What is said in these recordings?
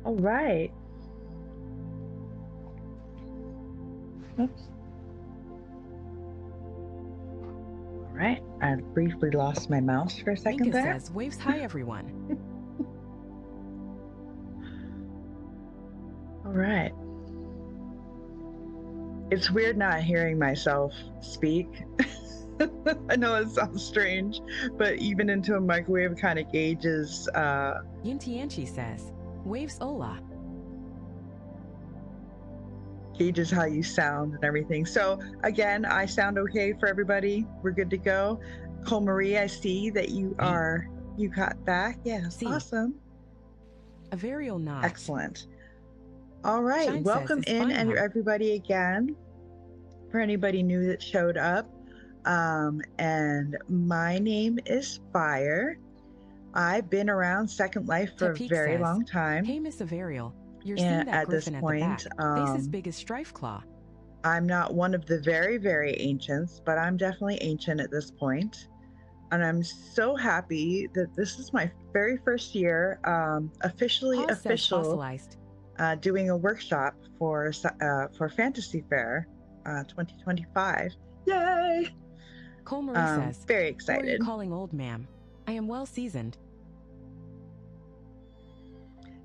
All right. Oops. All right. I briefly lost my mouse for a second Minka there. says, waves hi everyone. All right. It's weird not hearing myself speak. I know it sounds strange, but even into a microwave kind of Yintianchi says, waves hola. gauges how you sound and everything. So again, I sound okay for everybody. We're good to go. Cole Marie, I see that you got back. Yes, See. awesome. A varial nods. Excellent. All right, Shine welcome says, in fine, and hon. everybody again. For anybody new that showed up, and my name is Fyre. I've been around Second Life for Tepique a very says, long time. hey, Miss Avarial, you're seeing And that at this griffin at the point, back. Face as big as Strife Claw. I'm not one of the very, very ancients, but I'm definitely ancient at this point. And I'm so happy that this is my very first year officially Pause says official fossilized. doing a workshop for Fantasy Fair 2025. Yay! Cole Marie says, very who are you excited. calling old, ma'am? I am well seasoned.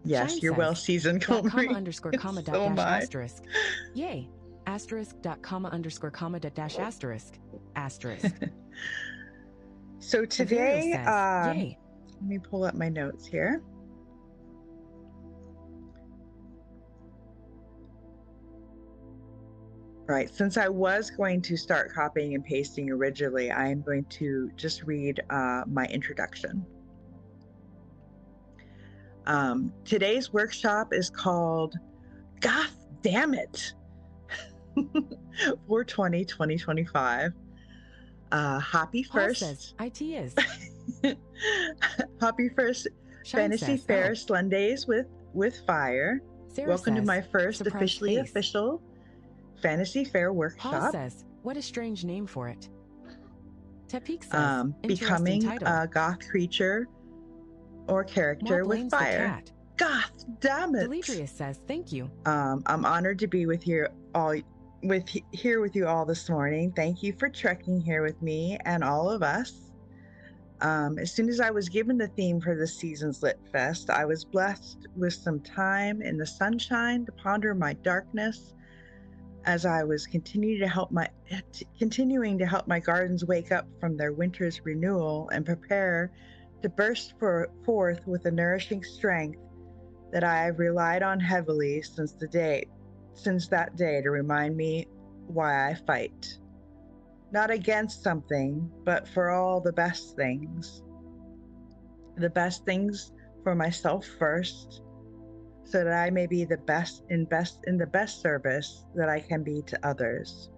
Yes, Shine you're says, well seasoned, Cole comma Marie. underscore comma dot So am dash I. asterisk. Yay. Asterisk dot comma underscore comma dot dash asterisk. Asterisk. So today, says, yay. let me pull up my notes here. Right, since I was going to start copying and pasting originally, I am going to just read my introduction. Today's workshop is called Goth Damn It 4/20, 2025. Happy first. Says, IT is. Happy first Shine Fantasy says, Fair oh. Sundays with Fyre. Sarah Welcome says, to my first officially face. official Fantasy Fair workshop. Pause says, what a strange name for it. Tepique says, becoming title. a goth creature or character with Fyre. Goth damn it. Demetrius says, thank you. I'm honored to be here with you all this morning. Thank you for trekking here with me and all of us. As soon as I was given the theme for this season's Lit Fest, I was blessed with some time in the sunshine to ponder my darkness as I was continuing to help my gardens wake up from their winter's renewal and prepare to burst forth with a nourishing strength that I have relied on heavily since that day to remind me why I fight. Not against something, but for all the best things. The best things for myself first, so that I may be the best in the best service that I can be to others.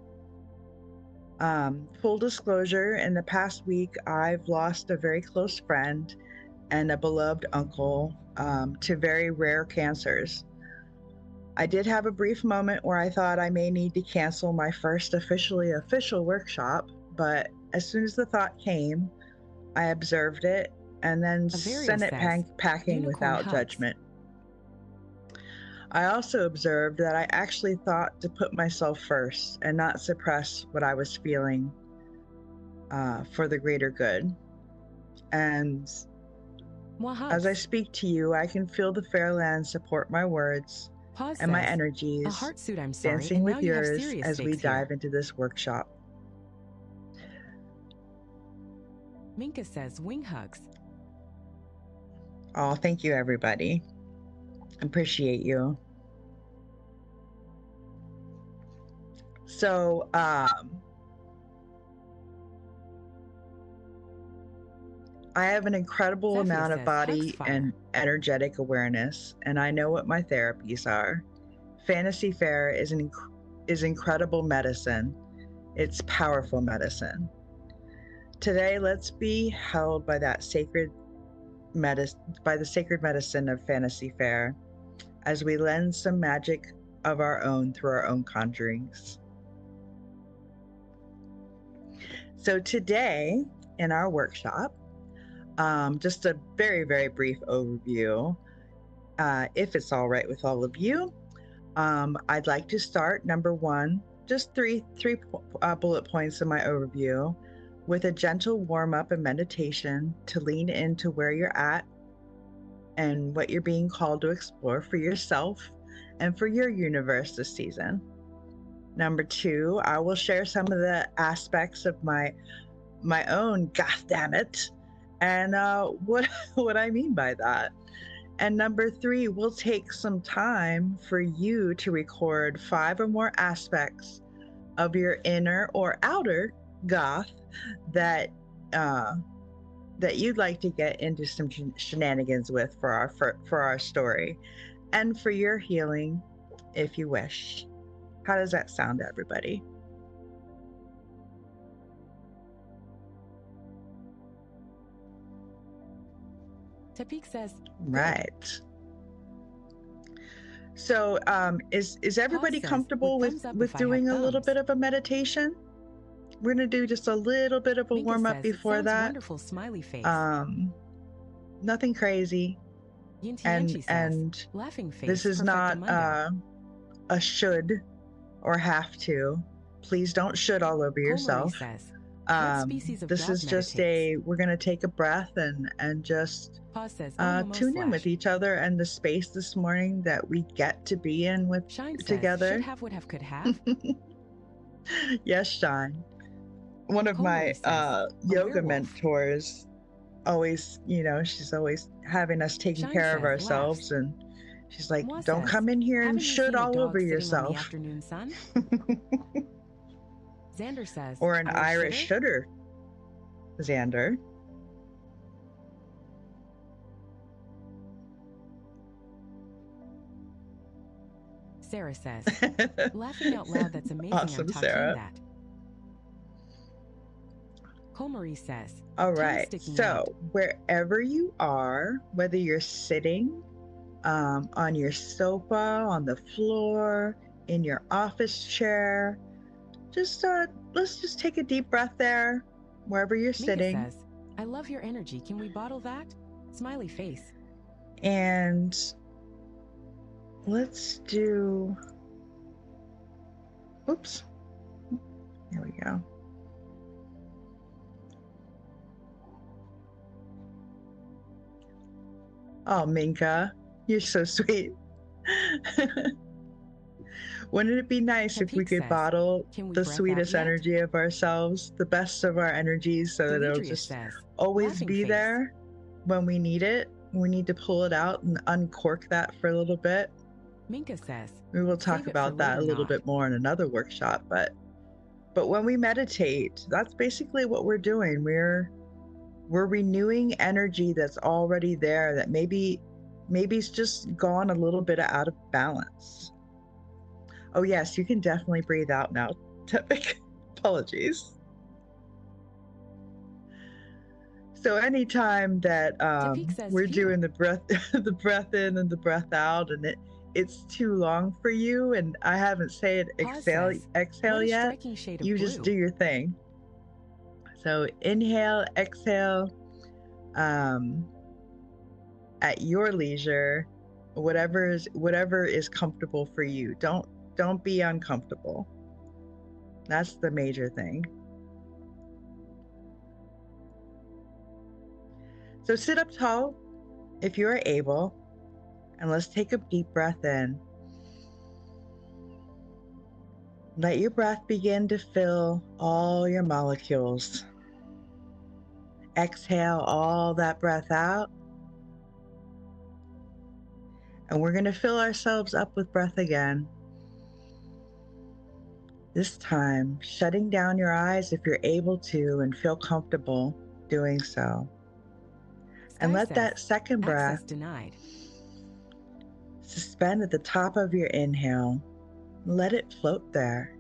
Full disclosure, in the past week, I've lost a very close friend and a beloved uncle to very rare cancers. I did have a brief moment where I thought I may need to cancel my first official workshop, but as soon as the thought came, I observed it and then sent it packing without judgment. I also observed that I actually thought to put myself first and not suppress what I was feeling for the greater good. And as I speak to you, I can feel the fair land support my words and my energies, a heart suit, I'm sorry, dancing with yours as we dive into this workshop. Minka says, wing hugs. Oh, thank you, everybody. Appreciate you. So, I have an incredible amount of body and energetic awareness, and I know what my therapies are. Fantasy Fair is incredible medicine. It's powerful medicine. Today, let's be held by the sacred medicine of Fantasy Fair as we lend some magic of our own through our own conjurings. So today in our workshop, just a very, very brief overview. if it's all right with all of you. I'd like to start number one, just three bullet points in my overview, with a gentle warm up and meditation to lean into where you're at and what you're being called to explore for yourself and for your universe this season. Number two, I will share some of the aspects of my own goth damn it and what I mean by that. And number three, we'll take some time for you to record 5 or more aspects of your inner or outer goth that you'd like to get into some shenanigans with for our story and for your healing if you wish. How does that sound to everybody? Topik says, right. So is everybody comfortable with doing a little bit of a meditation? We're going to do just a little bit of a warm up before that. Wonderful smiley face. Nothing crazy. And laughing face. This is not a should or have to. Please don't should all over yourself. Says, this is just we're going to take a breath and just says, tune in with each other and the space this morning that we get to be in with together. Should have, would have, could have. Yes, Shine. One of my yoga mentors always, she's always having us taking care of ourselves, and she's like, don't come in here and should all over yourself. Afternoon sun? Xander says, or an Irish shooter. Xander. Sarah says, laughing out loud, that's amazing. Awesome, I'm Sarah. That. Marie says, all right, so wherever you are, whether you're sitting on your sofa, on the floor, in your office chair, just let's just take a deep breath there, wherever you're sitting. Says, I love your energy. Can we bottle that? Smiley face. And let's do, oops, here we go. Oh, Minka, you're so sweet. Wouldn't it be nice if we could bottle the sweetest energy of ourselves, the best of our energies, so that it'll just always be there when we need it? We need to pull it out and uncork that for a little bit. Minka says, we will talk about that a little bit more in another workshop, but when we meditate, that's basically what we're doing. We're renewing energy that's already there that maybe it's just gone a little bit out of balance. Oh yes, you can definitely breathe out now, Tepik. Apologies. So anytime that we're doing the breath in and the breath out, and it's too long for you, and I haven't said exhale yet, you just do your thing. So inhale, exhale, at your leisure, whatever is comfortable for you. Don't be uncomfortable. That's the major thing. So sit up tall if you are able, and let's take a deep breath in. Let your breath begin to fill all your molecules. Exhale all that breath out. And we're going to fill ourselves up with breath again. This time, shutting down your eyes if you're able to and feel comfortable doing so. And let that second breath suspend at the top of your inhale. Let it float there.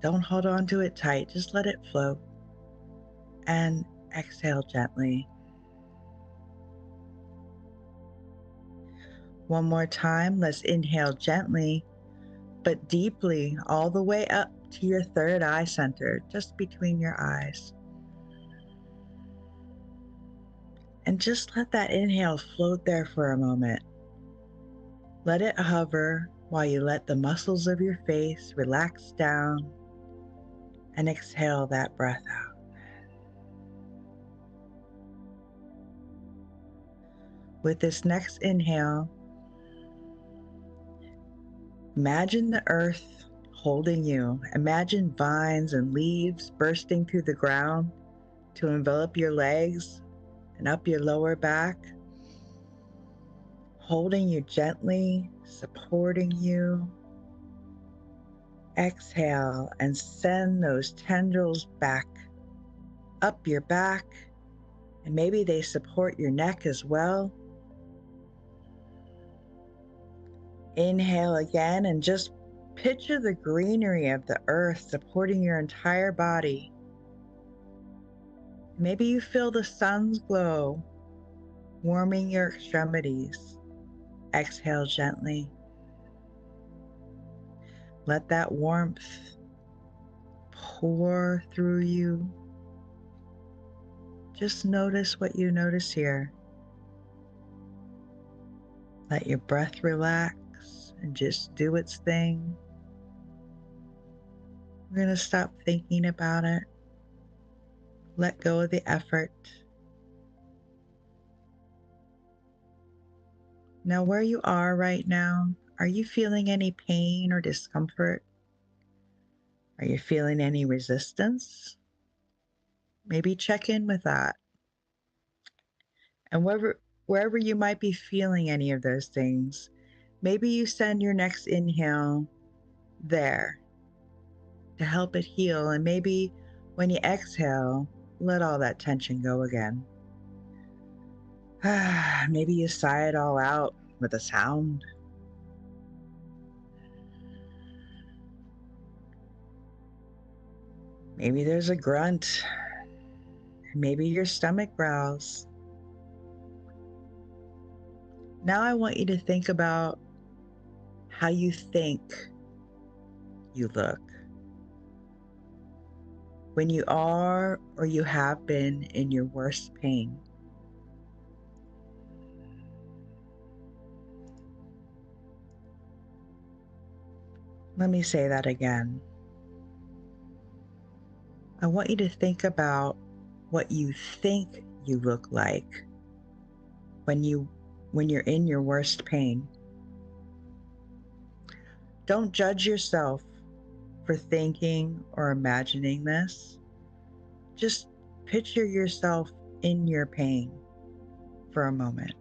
Don't hold on to it tight, just let it float. And exhale gently. One more time, let's inhale gently, but deeply, all the way up to your third eye center, just between your eyes. And just let that inhale float there for a moment. Let it hover while you let the muscles of your face relax down and exhale that breath out. With this next inhale, imagine the earth holding you. Imagine vines and leaves bursting through the ground to envelop your legs and up your lower back, holding you gently, supporting you. Exhale and send those tendrils back up your back, and maybe they support your neck as well. Inhale again and just picture the greenery of the earth supporting your entire body. Maybe you feel the sun's glow warming your extremities. Exhale gently. Let that warmth pour through you. Just notice what you notice here. Let your breath relax and just do its thing. We're going to stop thinking about it. Let go of the effort. Now, where you are right now, are you feeling any pain or discomfort? Are you feeling any resistance? Maybe check in with that. And wherever you might be feeling any of those things, maybe you send your next inhale there to help it heal. And maybe when you exhale, let all that tension go again. Maybe you sigh it all out with a sound. Maybe there's a grunt. Maybe your stomach growls. Now I want you to think about how you think you look when you are or you have been in your worst pain. Let me say that again. I want you to think about what you think you look like when you're in your worst pain. Don't judge yourself for thinking or imagining this. Just picture yourself in your pain for a moment,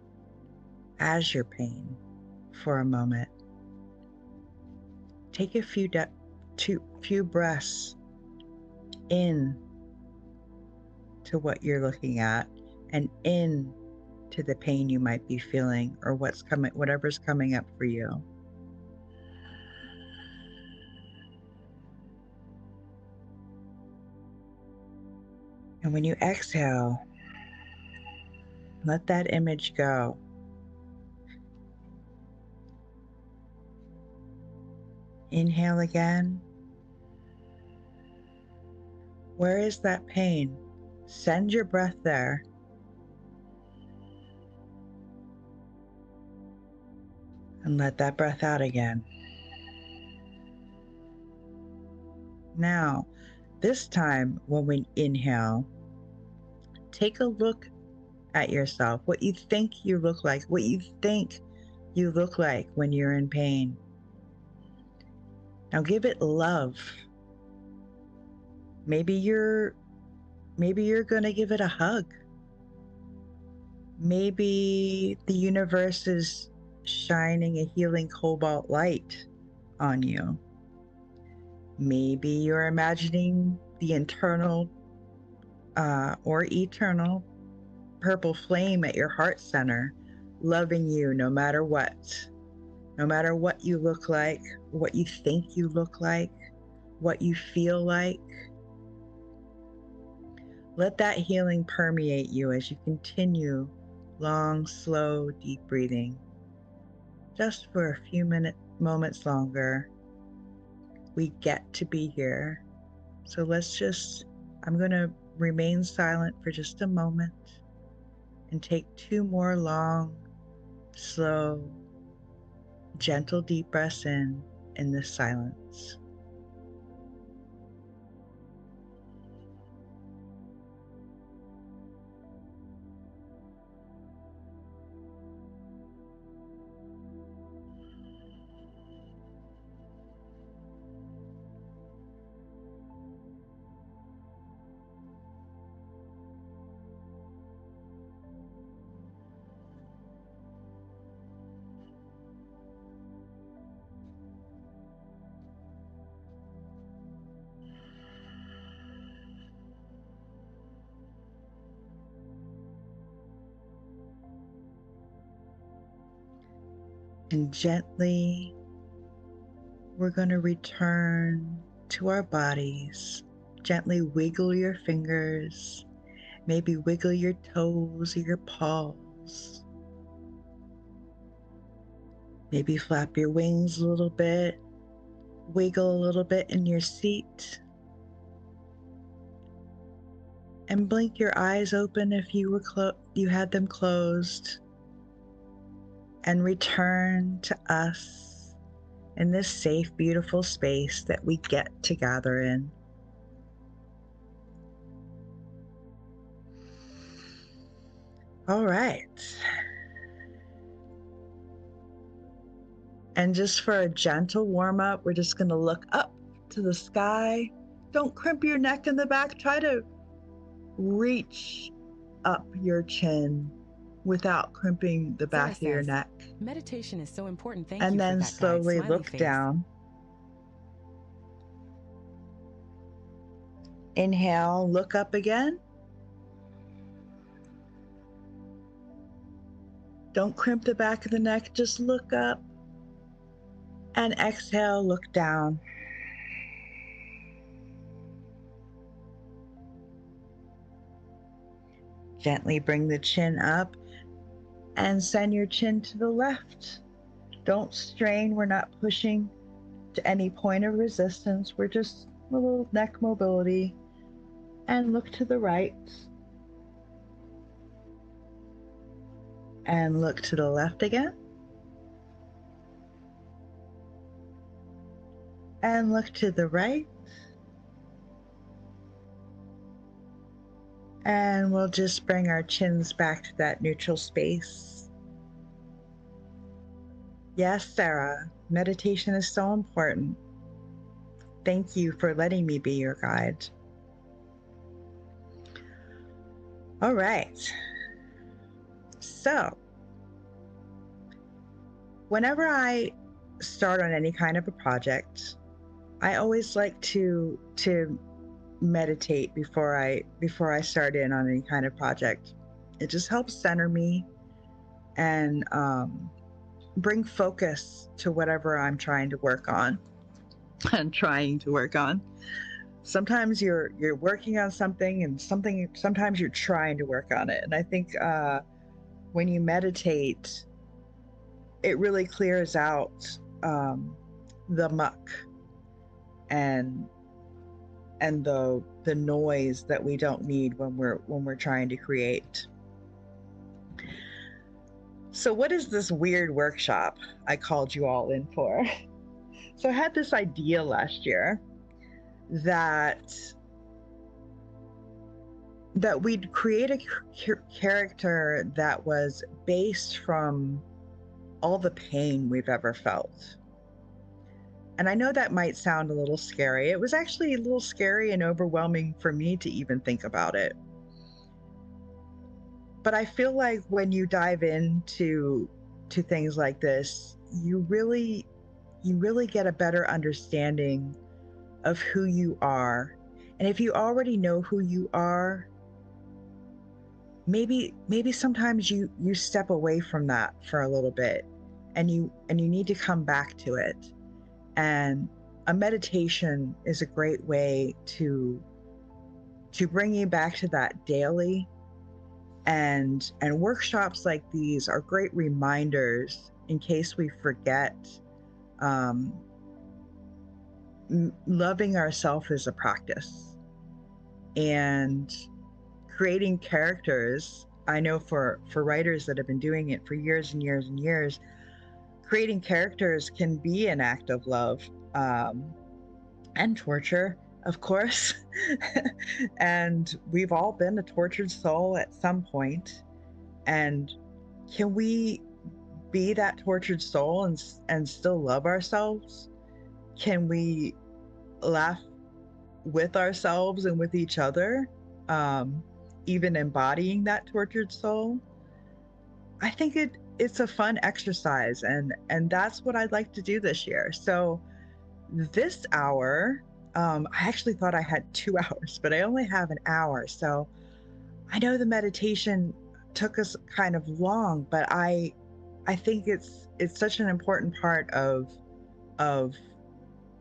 as your pain for a moment. Take a few breaths in to what you're looking at and in to the pain you might be feeling or whatever's coming up for you. And when you exhale, let that image go. Inhale again. Where is that pain? Send your breath there. And let that breath out again. Now, this time when we inhale, take a look at yourself, what you think you look like, what you think you look like when you're in pain. Now give it love. Maybe you're going to give it a hug. Maybe the universe is shining a healing cobalt light on you. Maybe you're imagining the internal or eternal purple flame at your heart center, loving you no matter what you look like, what you think you look like, what you feel like. Let that healing permeate you as you continue long, slow, deep breathing. Just for a few moments longer. We get to be here. So I'm going to remain silent for just a moment. and take 2 more long, slow, gentle deep breaths in this silence. And gently, we're going to return to our bodies. Gently wiggle your fingers, maybe wiggle your toes or your paws. Maybe flap your wings a little bit, wiggle a little bit in your seat, and blink your eyes open if you had them closed, and return to us in this safe, beautiful space that we get to gather in. All right. And just for a gentle warm up, we're just going to look up to the sky. Don't crimp your neck in the back. Try to reach up your chin without crimping the back of your neck. Meditation is so important. Thank and you then for that, slowly guide. Smiley look face. down. Inhale, look up again. Don't crimp the back of the neck, just look up. And exhale, look down. Gently bring the chin up and send your chin to the left. Don't strain, we're not pushing to any point of resistance. We're just a little neck mobility. And look to the right. And look to the left again. And look to the right. And we'll just bring our chins back to that neutral space. Yes, Sarah, meditation is so important. Thank you for letting me be your guide. All right. So, whenever I start on any kind of a project, I always like to meditate before I start in on any kind of project. It just helps center me and bring focus to whatever I'm trying to work on. Sometimes you're working on something and sometimes you're trying to work on it. And I think when you meditate, it really clears out the muck and the noise that we don't need when we're trying to create. So what is this weird workshop I called you all in for? So I had this idea last year that we'd create a character that was based from all the pain we've ever felt. And I know that might sound a little scary. It was actually a little scary and overwhelming for me to even think about it. But I feel like when you dive into things like this, you really get a better understanding of who you are. And if you already know who you are, maybe sometimes you step away from that for a little bit and you need to come back to it. And a meditation is a great way to bring you back to that daily. And workshops like these are great reminders in case we forget. Loving ourselves is a practice, and creating characters I know for writers that have been doing it for years and years and years, creating characters can be an act of love, and torture, of course. And we've all been a tortured soul at some point. And can we be that tortured soul and still love ourselves? Can we laugh with ourselves and with each other, um, even embodying that tortured soul? I think it's a fun exercise, and that's what I'd like to do this year. So this hour, I actually thought I had 2 hours, but I only have an hour. So I know the meditation took us kind of long, but I think it's such an important part of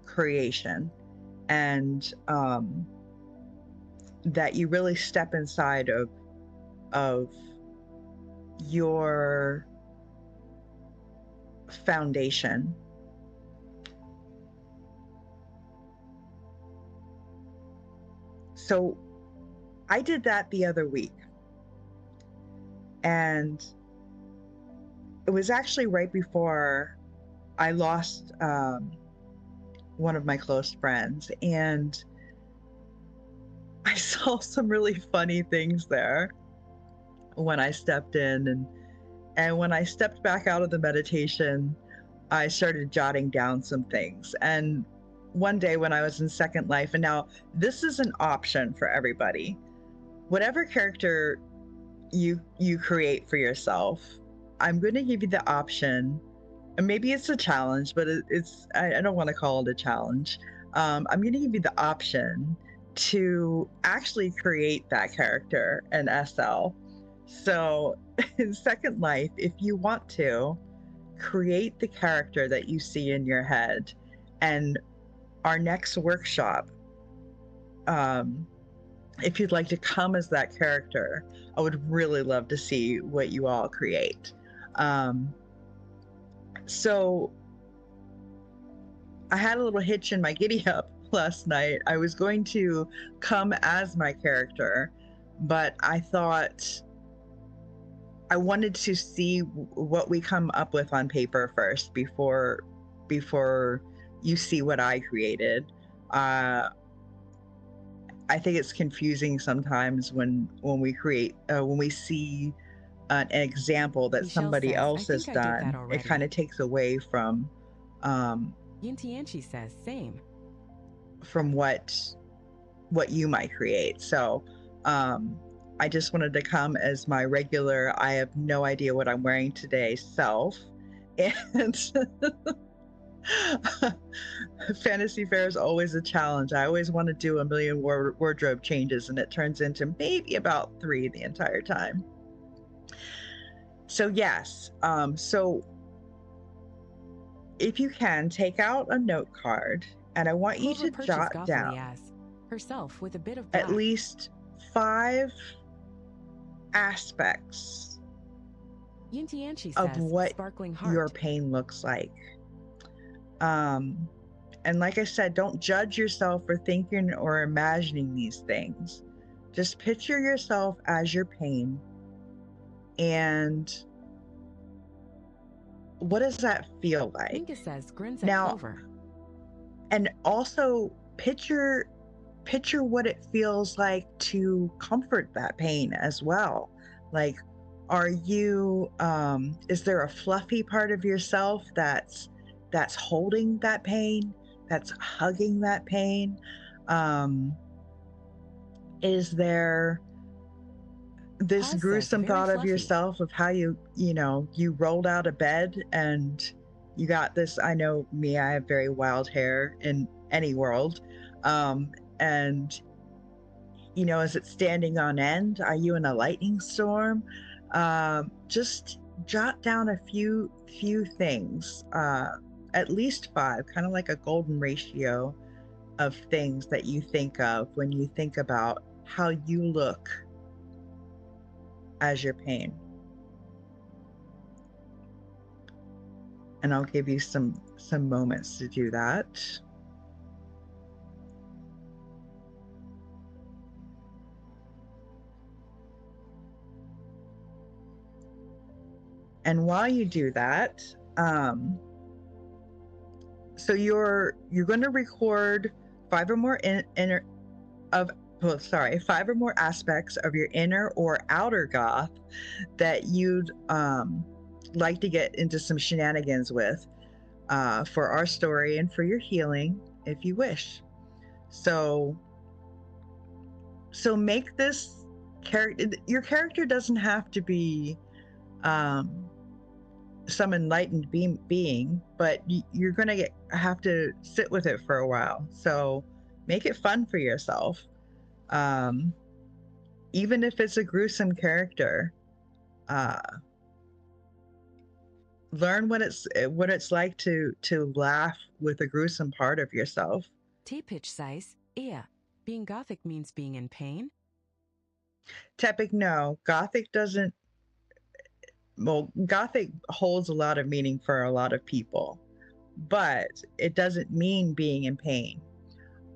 creation, and that you really step inside of your foundation. So I did that the other week, and it was actually right before I lost one of my close friends, and I saw some really funny things there when I stepped in, and when I stepped back out of the meditation, I started jotting down some things. And one day when I was in Second Life, and now this is an option for everybody. Whatever character you create for yourself, I'm going to give you the option, and maybe it's a challenge, but I don't want to call it a challenge. I'm going to give you the option to actually create that character in SL. So in Second Life, if you want to, create the character that you see in your head. And our next workshop, if you'd like to come as that character, I would really love to see what you all create. So I had a little hitch in my giddy up last night. I was going to come as my character, but I thought I wanted to see what we come up with on paper first before you see what I created. I think it's confusing sometimes when we see an example that Michelle somebody says, else "I has think I did that done. It already." kind of takes away from Yintianchi says, "Same." from what you might create. So I just wanted to come as my regular, I have no idea what I'm wearing today self. And Fantasy Fair is always a challenge. I always want to do a million wardrobe changes, and it turns into maybe about 3 the entire time. So yes, so if you can, take out a note card, and I want you Clover to Purchase jot Gothely down asks, herself with a bit of black. at least 5 aspects Yintianchi of says, what "Sparkling heart." your pain looks like. And like I said, don't judge yourself for thinking or imagining these things. Just picture yourself as your pain. And what does that feel like? Minka says, grins at Now, Clover. and also picture what it feels like to comfort that pain as well. Like, are you is there a fluffy part of yourself that's holding that pain, that's hugging that pain? Is there this Paz gruesome says, "Very thought of fluffy." yourself of how you rolled out of bed and you got this? I know me, I have very wild hair in any world. And is it standing on end? Are you in a lightning storm? Just jot down a few things, at least 5, kind of like a golden ratio of things that you think of when you think about how you look as your pain. And I'll give you some moments to do that. And while you do that, so you're going to record 5 or more five or more aspects of your inner or outer goth that you'd like to get into some shenanigans with for our story and for your healing, if you wish. So make this character. Your character doesn't have to be some enlightened being, but you're gonna have to sit with it for a while. So make it fun for yourself. Even if it's a gruesome character, learn what it's like to laugh with a gruesome part of yourself. T-pitch size, being gothic means being in pain? Tepic, no. Gothic doesn't. Well, Gothic holds a lot of meaning for a lot of people, but it doesn't mean being in pain.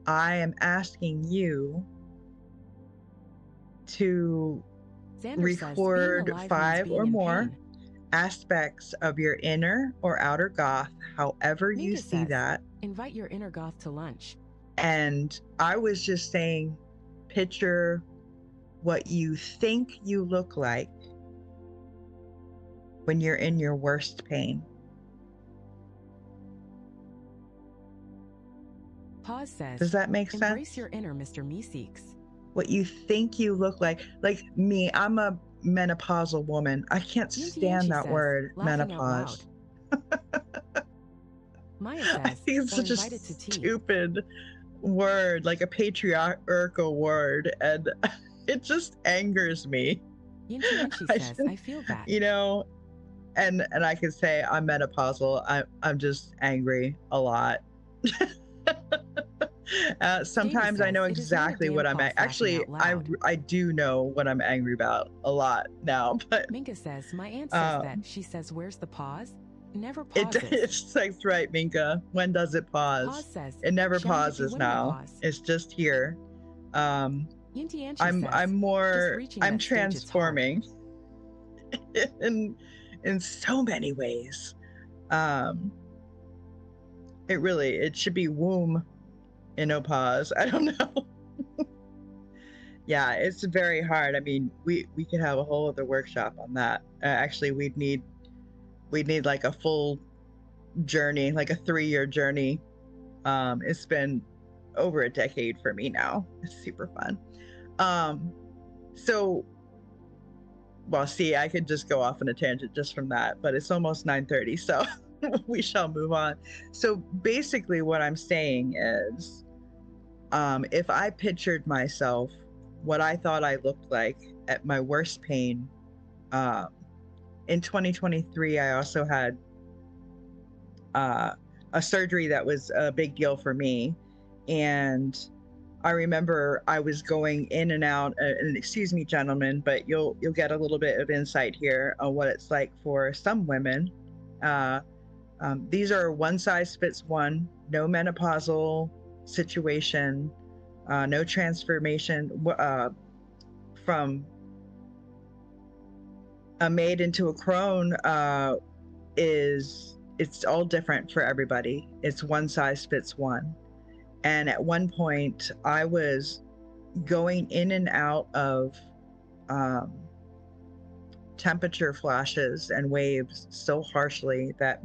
I am asking you to record 5 or more aspects of your inner or outer goth, however you see that. Invite your inner goth to lunch. And I was just saying, picture what you think you look like when you're in your worst pain. Pause says, does that make sense? Embrace your inner Mr. Meeseeks. What you think you look like me, I'm a menopausal woman. I can't stand that word, menopause. Maya says, I think it's such a stupid word, like a patriarchal word, and it just angers me. Yinchi says, I feel that. You know, and I can say I'm menopausal. I'm just angry a lot. Sometimes says, I know exactly what I'm actually I do know what I'm angry about a lot now. But Minka says, my aunt says that. She says, where's the pause? It never pauses. It's like, right, Minka. When does it pause? Pause says, it never pauses now. It's just here. I'm transforming in so many ways. It should be womb in no pause. I don't know. Yeah, it's very hard. I mean, we could have a whole other workshop on that. Actually, we'd need like a full journey, like a 3-year journey. It's been over a decade for me now. It's super fun. Well, see, I could just go off on a tangent just from that, but it's almost 9:30, so we shall move on. So basically what I'm saying is, if I pictured myself, what I thought I looked like at my worst pain, in 2023, I also had a surgery that was a big deal for me. And I remember I was going in and out, and excuse me, gentlemen, but you'll get a little bit of insight here on what it's like for some women. These are one size fits one, no menopausal situation, no transformation from a maid into a crone. It's all different for everybody. It's one size fits one. And at one point, I was going in and out of temperature flashes and waves so harshly that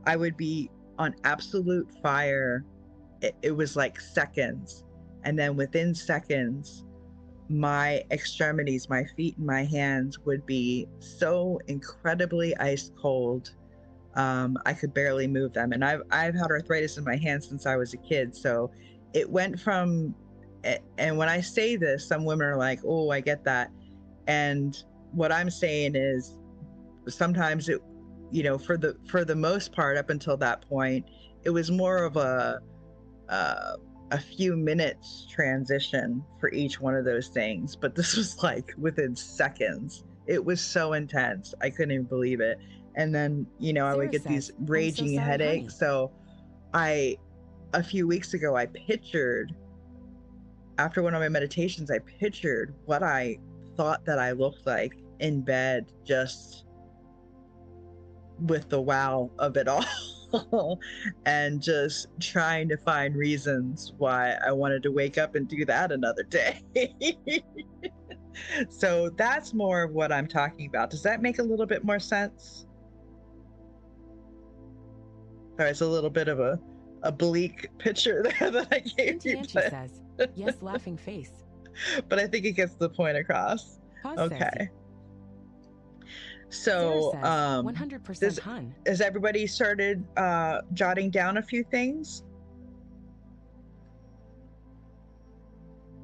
I would be on absolute fire. It was like seconds. And then within seconds, my extremities, my feet and my hands would be so incredibly ice cold. I could barely move them. And I've had arthritis in my hands since I was a kid. So it went from, and when I say this, some women are like, oh, I get that. And what I'm saying is sometimes it, for the most part, up until that point, it was more of a few minutes transition for each one of those things. But this was like within seconds. It was so intense. I couldn't even believe it. And then, I would get these raging headaches. So a few weeks ago, I pictured, after one of my meditations, I pictured what I thought that I looked like in bed, just with the wow of it all and just trying to find reasons why I wanted to wake up and do that another day. So that's more of what I'm talking about. Does that make a little bit more sense? Sorry, it's a little bit of a bleak picture there that I gave you. Intianchi says, yes, laughing face. But I think it gets the point across. Pause Okay. Sarah So, says, 100% hun. has everybody started jotting down a few things?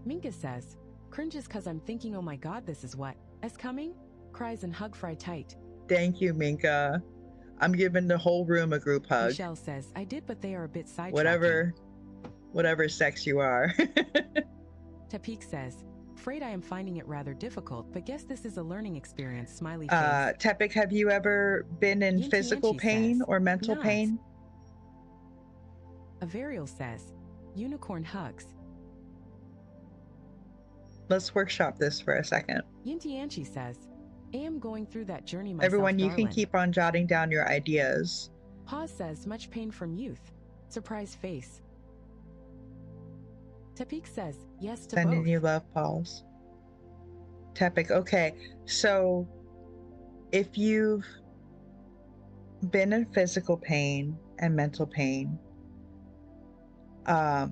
Minka says, cringes cause I'm thinking, oh my god, this is what is coming? Cries and hug Fry tight. Thank you, Minka. I'm giving the whole room a group hug. Michelle says, I did, but they are a bit sidetracked. Whatever sex you are. Tapik says, afraid I am finding it rather difficult, but guess this is a learning experience, smiley face. Tepik, have you ever been in physical pain says, or mental not. pain? Averial says, unicorn hugs. Let's workshop this for a second. Yintianchi says, I am going through that journey myself, Everyone, you darling. can keep on jotting down your ideas. Pause says, much pain from youth. Surprise face. Tapik says, yes to Sending both. you love, Pause. Tepik, okay. So if you've been in physical pain and mental pain, now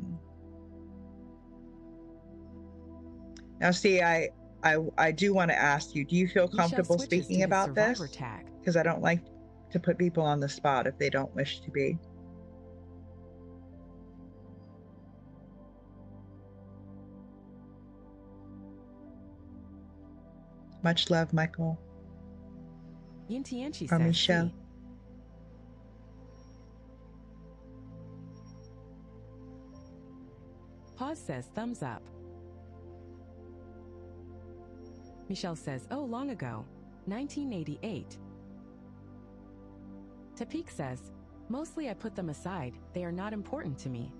see, I do want to ask you, do you feel comfortable speaking about this? Because I don't like to put people on the spot if they don't wish to be. Much love, Michael. Yintianchi Or says, Michelle. see. Pause says, thumbs up. Michelle says, oh, long ago, 1988. Tapik says, mostly I put them aside. They are not important to me.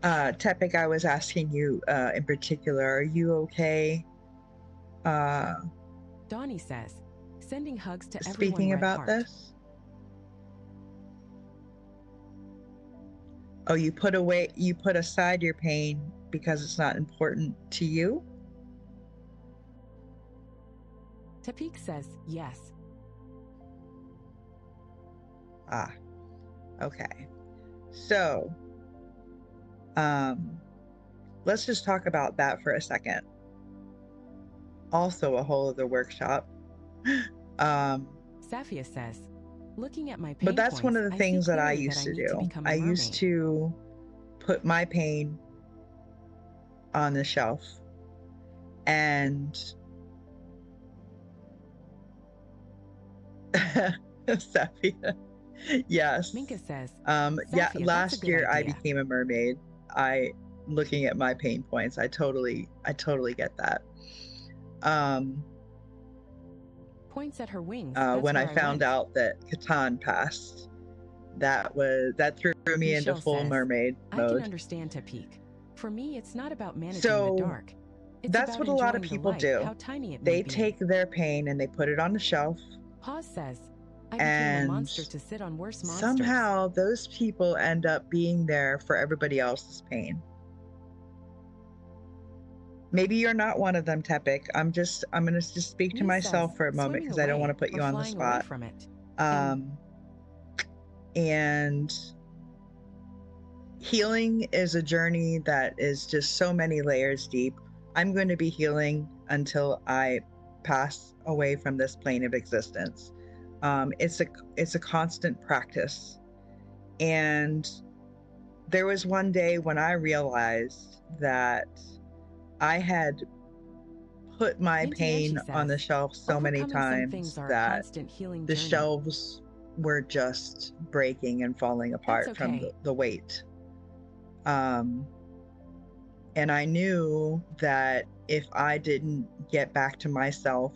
Tepik, I was asking you in particular, are you okay? Donnie says, sending hugs to everyone. Speaking about this? Oh, you put aside your pain because it's not important to you? Tapik says, yes. Ah, okay. So, let's just talk about that for a second. Also a whole other workshop. Safia says, looking at my pain but that's points, one of the things that I used to do. I used used to put my pain on the shelf and Safia. Yes. Minka says, yeah, Safia, last year I idea. became a mermaid. Looking at my pain points, I totally get that. Points at her wings. When I found out that Catan passed, that threw me Michelle into full says, mermaid mode. I can understand Tapik. For me, it's not about managing So, the dark. It's that's about what a lot of enjoying the people light, do. How tiny it They may be. take their pain and they put it on the shelf. Pause says, I became a monster to sit on worse monsters. Somehow those people end up being there for everybody else's pain. Maybe you're not one of them, Tepik. I'm going to just speak to myself for a moment because I don't want to put you on the spot. From it. And healing is a journey that is just so many layers deep. I'm going to be healing until I pass away from this plane of existence. It's a constant practice. And there was one day when I realized that I had put my pain on the shelf so many times that the shelves were just breaking and falling apart from the weight. And I knew that if I didn't get back to myself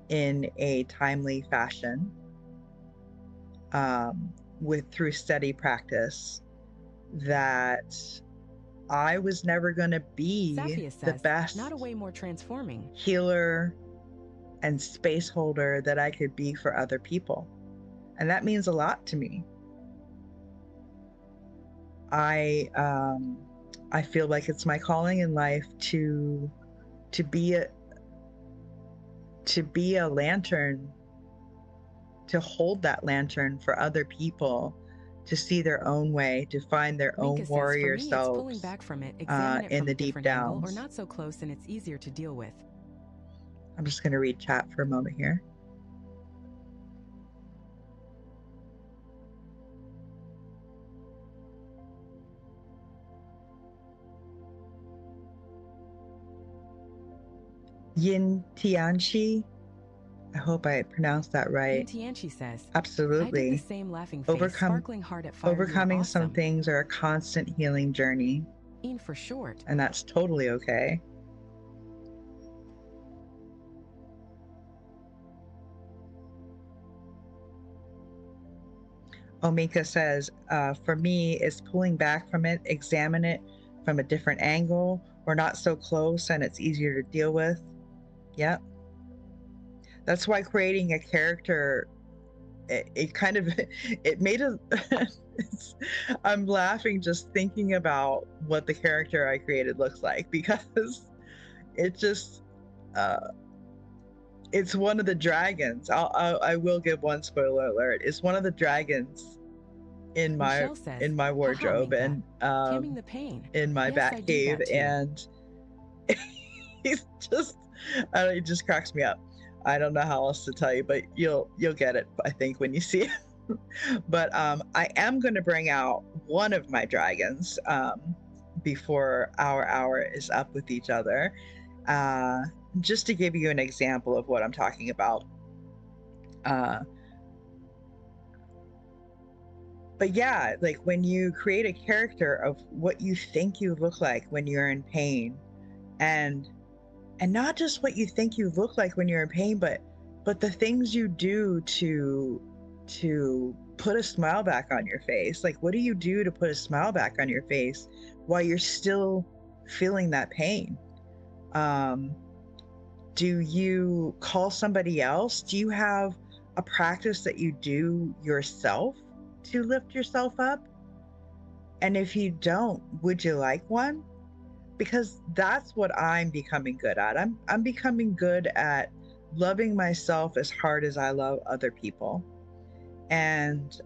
in a timely fashion, through steady practice, that I was never going to be Safia the says, best not a way more transforming. healer and space holder that I could be for other people. And that means a lot to me. I feel like it's my calling in life to be a lantern, to hold that lantern for other people, to see their own way, to find their Minka own says, warrior for me, it's pulling selves back from it, examine it in from the a deep different angle, or downs. not so close and it's easier to deal with. I'm just going to read chat for a moment here. Yin Tianchi, I hope I pronounced that right. Tianchi says, Absolutely. I did the same laughing face, sparkling hard at Fyre. Overcoming awesome. some things are a constant healing journey. In for short. And that's totally okay. Omika says, for me, it's pulling back from it, examine it from a different angle. We're not so close and it's easier to deal with. Yep. That's why creating a character, it kind of, it made a, I'm laughing just thinking about what the character I created looks like, because it just, it's one of the dragons. I will give one spoiler alert. It's one of the dragons in my wardrobe and the pain. in my bat cave, and he's just, it just cracks me up. I don't know how else to tell you, but you'll get it, I think, when you see it. But I am going to bring out one of my dragons before our hour is up with each other. Just to give you an example of what I'm talking about. But yeah, like when you create a character of what you think you look like when you're in pain, and not just what you think you look like when you're in pain, but the things you do to put a smile back on your face. Like, what do you do to put a smile back on your face while you're still feeling that pain? Do you call somebody else? Do you have a practice that you do yourself to lift yourself up? And if you don't, would you like one? Because that's what I'm becoming good at. I'm becoming good at loving myself as hard as I love other people. And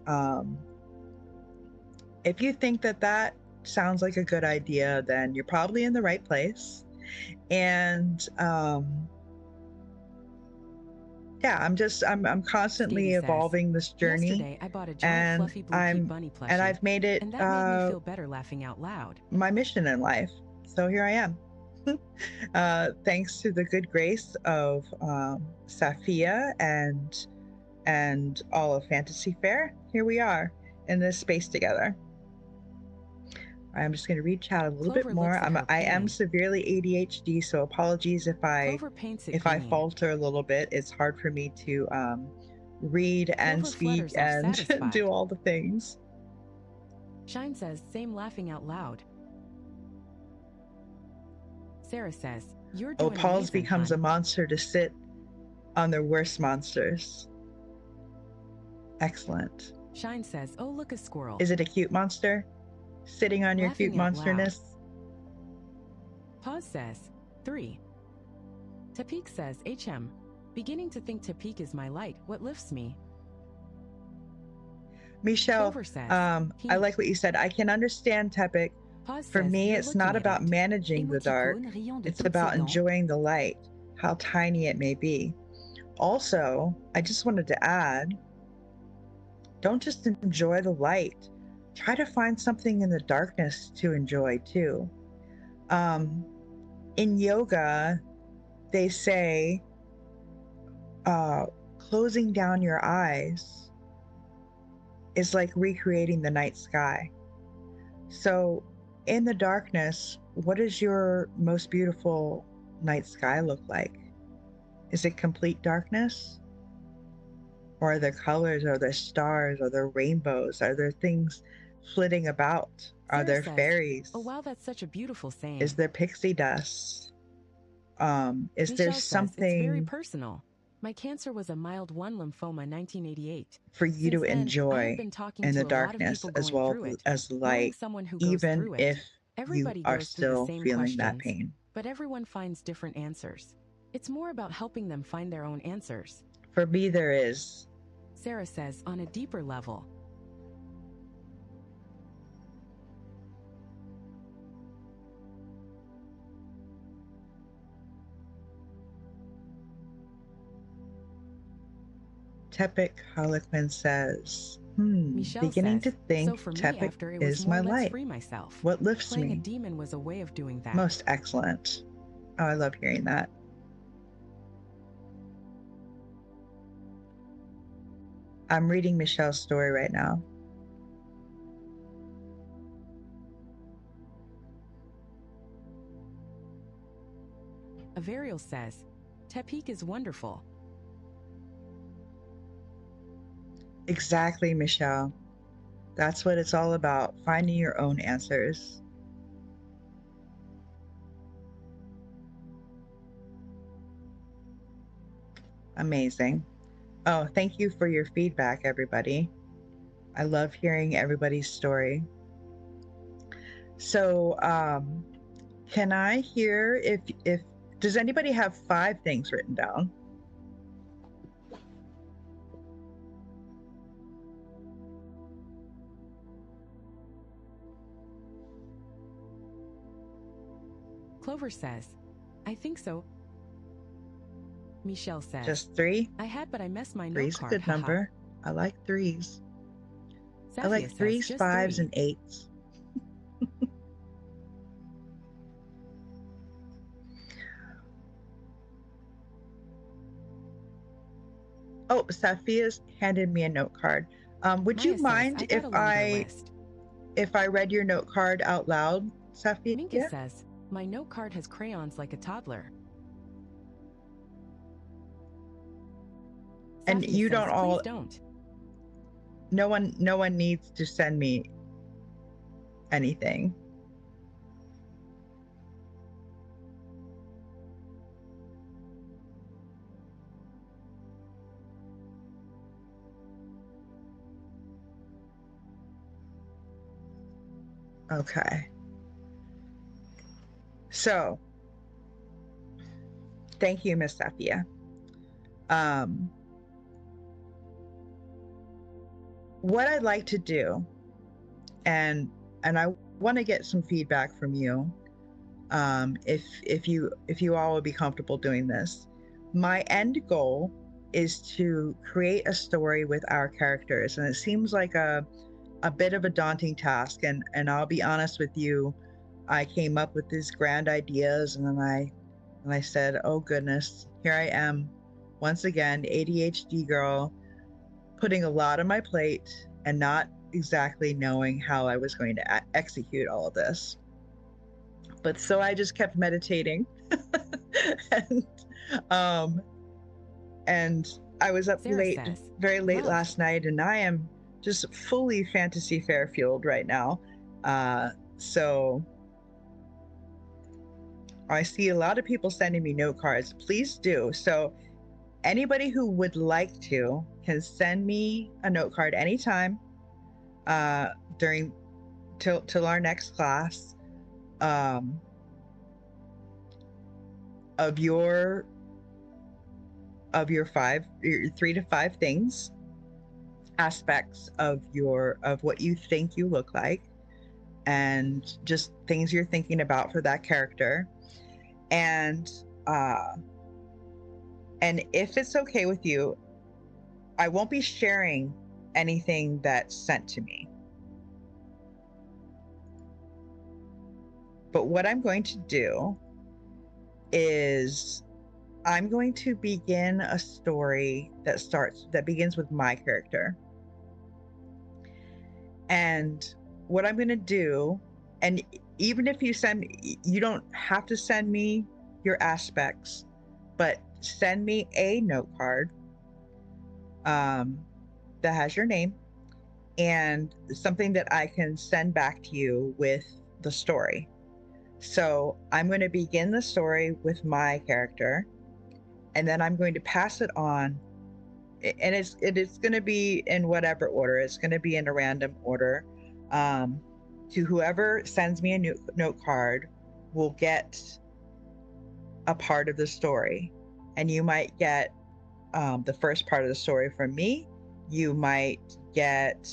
if you think that sounds like a good idea, then you're probably in the right place. And yeah, I'm constantly evolving this journey. Yesterday, I bought a giant fluffy blue bunny plushie, and I've made it, and that made me feel better laughing out loud. My mission in life. So here I am. Thanks to the good grace of Safia and all of Fantasy Fair, here we are in this space together. I'm just going to read chat a little bit more. I am severely ADHD, so apologies if I falter a little bit. It's hard for me to read and speak and do all the things. Shine says, same laughing out loud. Sarah says, you're doing Paul's becomes a monster to sit on their worst monsters. Excellent. Shine says, oh, look, a squirrel. Is it a cute monster? Sitting on your cute monsterness? Pause says, 3. Tapik says, HM, beginning to think Tapik is my light, what lifts me. Michelle, says, I like what you said. I can understand Tapik. For me, it's not about managing the dark. It's about enjoying the light, how tiny it may be. Also, I just wanted to add, don't just enjoy the light. Try to find something in the darkness to enjoy too. In yoga, they say closing down your eyes is like recreating the night sky. So in the darkness, what does your most beautiful night sky look like? Is it complete darkness? Or are there colors? Are there stars? Are there rainbows? Are there things flitting about? Are Sarah there says, fairies? "Oh wow, that's such a beautiful saying." Is there pixie dust? Is there Michelle says, "It's very something personal. My cancer was a mild 1 lymphoma 1988. for you to Since then, I have enjoy been talking in the to a lot of darkness people as going well through it, as knowing light, someone who goes even through it. if you Everybody are goes through the still same feeling that questions, pain? but everyone finds different answers. It's more about helping them find their own answers." For me, there is. Sarah says, "On a deeper level." Tepic Harlequin says, Michelle beginning says, to think "So for me, Tepic after it was is more my let's light. free myself. What lifts Playing a me? demon was a way of doing that." Most excellent. Oh, I love hearing that. I'm reading Michelle's story right now. Averial says, "Tepic is wonderful." Exactly, Michelle. That's what it's all about, finding your own answers. Amazing. Oh, thank you for your feedback, everybody. I love hearing everybody's story. So, can I hear if does anybody have 5 things written down? Clover says, "I think so." Michelle says, Just 3? "I had, but I messed my note 3's a card, good haha." number. I like 3s. I Safia like says, 3s, "Just 5s, 3." and 8s. Oh, Safia's handed me a note card. Would Maya you says, mind "I got a longer list." if I read your note card out loud, Safia? Minka says, "My note card has crayons like a toddler." And Safia you says, don't all. "Please don't." No one needs to send me anything. Okay. So, thank you, Miss Safia. What I'd like to do, and I want to get some feedback from you, if you all would be comfortable doing this. My end goal is to create a story with our characters, and it seems like a bit of a daunting task. And I'll be honest with you, I came up with these grand ideas, and then I said, "Oh goodness, here I am, once again, ADHD girl, putting a lot on my plate and not exactly knowing how I was going to execute all of this." But so I just kept meditating, and um, and I was up Sarah says, very late "Love." last night, and I am just fully fantasy fair fueled right now. So I see a lot of people sending me note cards. Please do. So anybody who would like to can send me a note card anytime during till our next class, of your 3 to 5 things, aspects of what you think you look like, and just things you're thinking about for that character. And if it's okay with you, I won't be sharing anything that's sent to me. But what I'm going to do is I'm going to begin a story that begins with my character. And what I'm going to do, and even if you don't have to send me your aspects, but send me a note card that has your name, and something that I can send back to you with the story. So I'm going to begin the story with my character, and then I'm going to pass it on. And it's going to be in whatever order. It's going to be in a random order. To whoever sends me a note card will get a part of the story, and you might get the first part of the story from me. You might get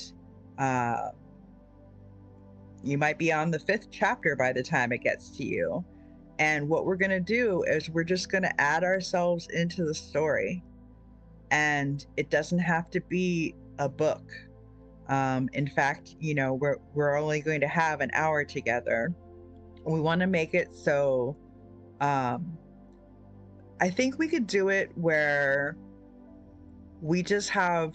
you might be on the 5th chapter by the time it gets to you. And what we're going to do is we're just going to add ourselves into the story. And it doesn't have to be a book. In fact, you know, we're only going to have an hour together. We want to make it so I think we could do it where we just have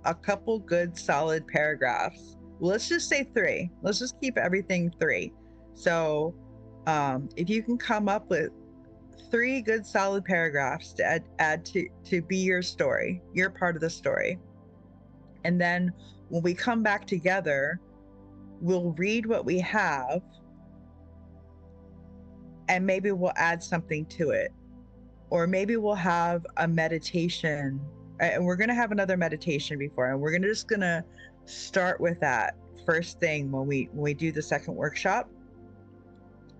a couple good solid paragraphs. Let's just say 3. Let's just keep everything 3. So if you can come up with 3 good solid paragraphs to add to be your story, your part of the story. And then when we come back together, we'll read what we have, and maybe we'll add something to it. Or maybe we'll have a meditation, and we're going to have another meditation before, and we're just going to start with that first thing when we do the second workshop.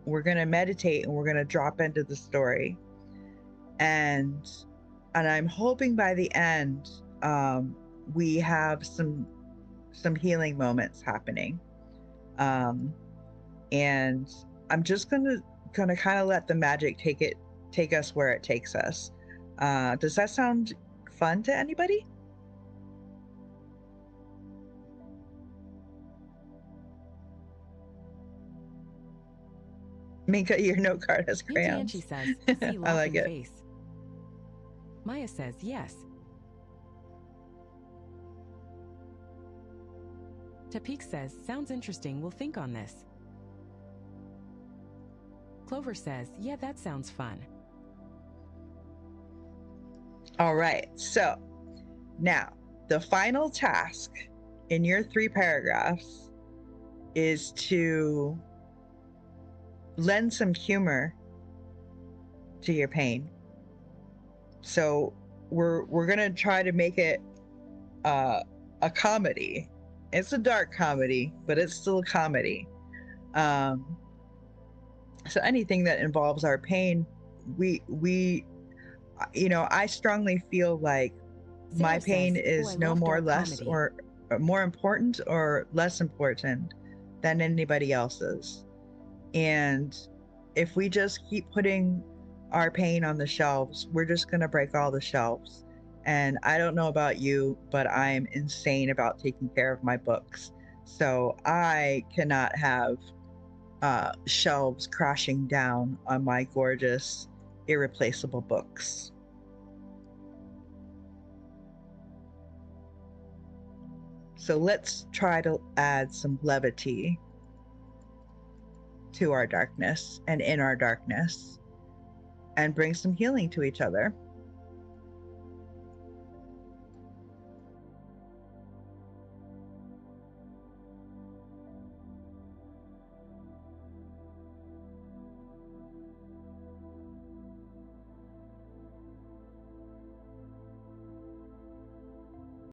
We're going to meditate, and we're going to drop into the story. And I'm hoping by the end, we have some healing moments happening. And I'm just gonna kind of let the magic take us where it takes us. Does that sound fun to anybody? Minka, your note card has crayons. Yuki says, see I like it. face. Maya says yes. Tapik says, sounds interesting, we'll think on this. Clover says, yeah, that sounds fun. All right, so now the final task in your 3 paragraphs is to lend some humor to your pain. So we're gonna try to make it a comedy. It's a dark comedy, but it's still a comedy. So anything that involves our pain, we you know, I strongly feel like my pain is no more less or more important or less important than anybody else's. And if we just keep putting our pain on the shelves, we're just going to break all the shelves. And I don't know about you, but I'm insane about taking care of my books. So I cannot have shelves crashing down on my gorgeous, irreplaceable books. So let's try to add some levity to our darkness and in our darkness, and bring some healing to each other.